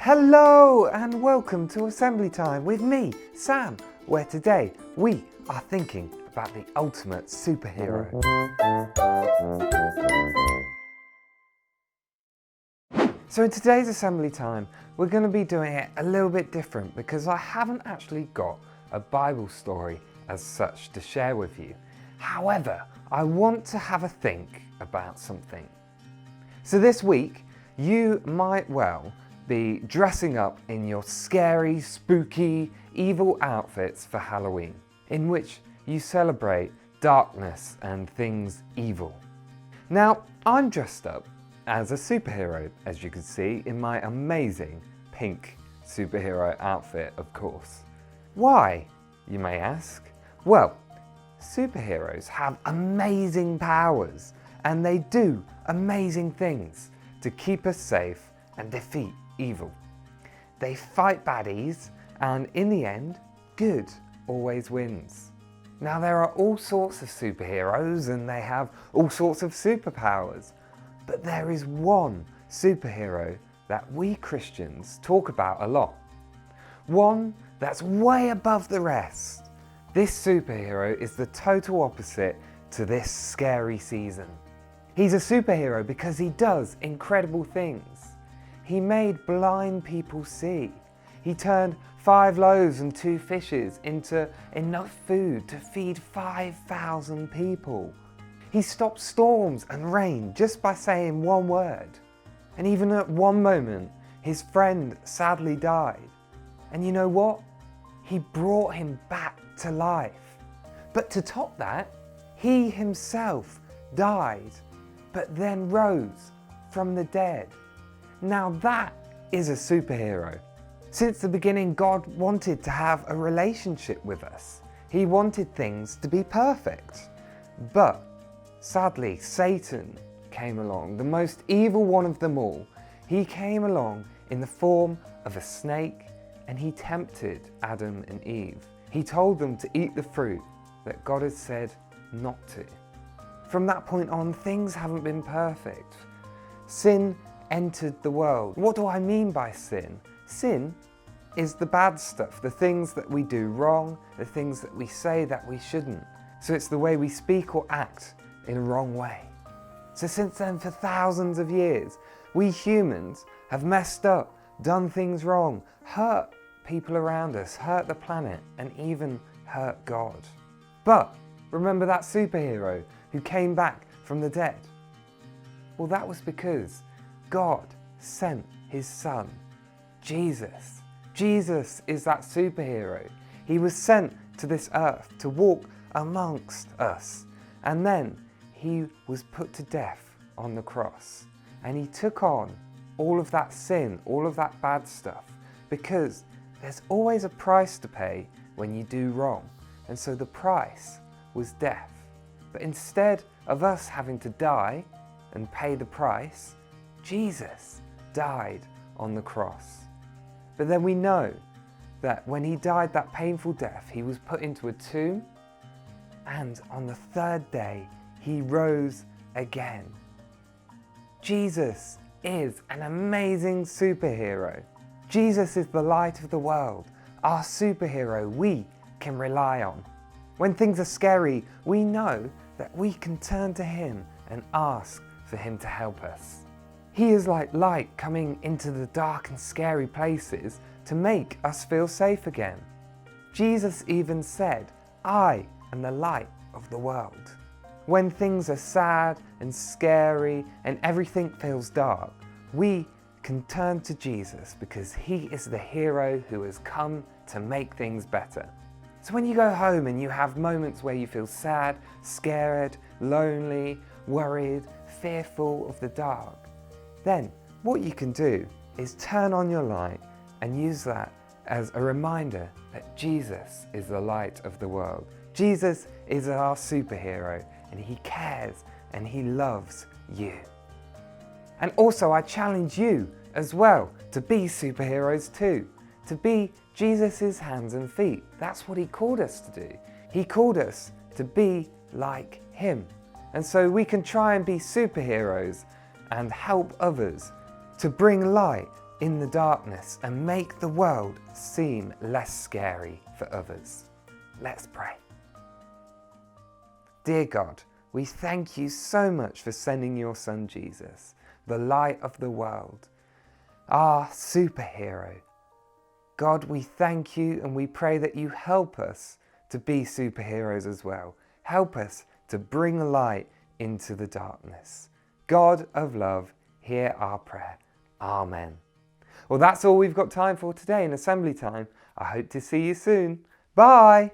Hello and welcome to Assembly Time with me, Sam, where today we are thinking about the ultimate superhero. So in today's Assembly Time, we're going to be doing it a little bit different because I haven't actually got a Bible story as such to share with you. However, I want to have a think about something. So this week, you might well be dressing up in your scary, spooky, evil outfits for Halloween, in which you celebrate darkness and things evil. Now, I'm dressed up as a superhero, as you can see, in my amazing pink superhero outfit, of course. Why, you may ask? Well, superheroes have amazing powers, and they do amazing things to keep us safe and defeat evil. They fight baddies, and in the end, good always wins. Now, there are all sorts of superheroes and they have all sorts of superpowers, but there is one superhero that we Christians talk about a lot. One that's way above the rest. This superhero is the total opposite to this scary season. He's a superhero because he does incredible things. He made blind people see. He turned 5 loaves and 2 fishes into enough food to feed 5,000 people. He stopped storms and rain just by saying one word. And even at one moment, his friend sadly died. And you know what? He brought him back to life. But to top that, he himself died, but then rose from the dead. Now that is a superhero. Since the beginning, God wanted to have a relationship with us. He wanted things to be perfect. But sadly, Satan came along, the most evil one of them all. He came along in the form of a snake, and he tempted Adam and Eve. He told them to eat the fruit that God had said not to. From that point on, things haven't been perfect. Sin entered the world. What do I mean by sin? Sin is the bad stuff, the things that we do wrong, the things that we say that we shouldn't. So it's the way we speak or act in a wrong way. So since then, for thousands of years, we humans have messed up, done things wrong, hurt people around us, hurt the planet, and even hurt God. But remember that superhero who came back from the dead? Well, that was because God sent his son, Jesus. Jesus is that superhero. He was sent to this earth to walk amongst us. And then he was put to death on the cross. And he took on all of that sin, all of that bad stuff, because there's always a price to pay when you do wrong. And so the price was death. But instead of us having to die and pay the price, Jesus died on the cross. But then we know that when he died that painful death, he was put into a tomb, and on the 3rd day, he rose again. Jesus is an amazing superhero. Jesus is the light of the world, our superhero we can rely on. When things are scary, we know that we can turn to him and ask for him to help us. He is like light coming into the dark and scary places to make us feel safe again. Jesus even said, "I am the light of the world." When things are sad and scary and everything feels dark, we can turn to Jesus because he is the hero who has come to make things better. So when you go home and you have moments where you feel sad, scared, lonely, worried, fearful of the dark, then what you can do is turn on your light and use that as a reminder that Jesus is the light of the world. Jesus is our superhero, and he cares and he loves you. And also, I challenge you as well to be superheroes too, to be Jesus' hands and feet. That's what he called us to do. He called us to be like him. And so we can try and be superheroes and help others to bring light in the darkness and make the world seem less scary for others. Let's pray. Dear God, we thank you so much for sending your Son Jesus, the light of the world, our superhero. God, we thank you and we pray that you help us to be superheroes as well. Help us to bring light into the darkness. God of love, hear our prayer. Amen. Well, that's all we've got time for today in Assembly Time. I hope to see you soon. Bye.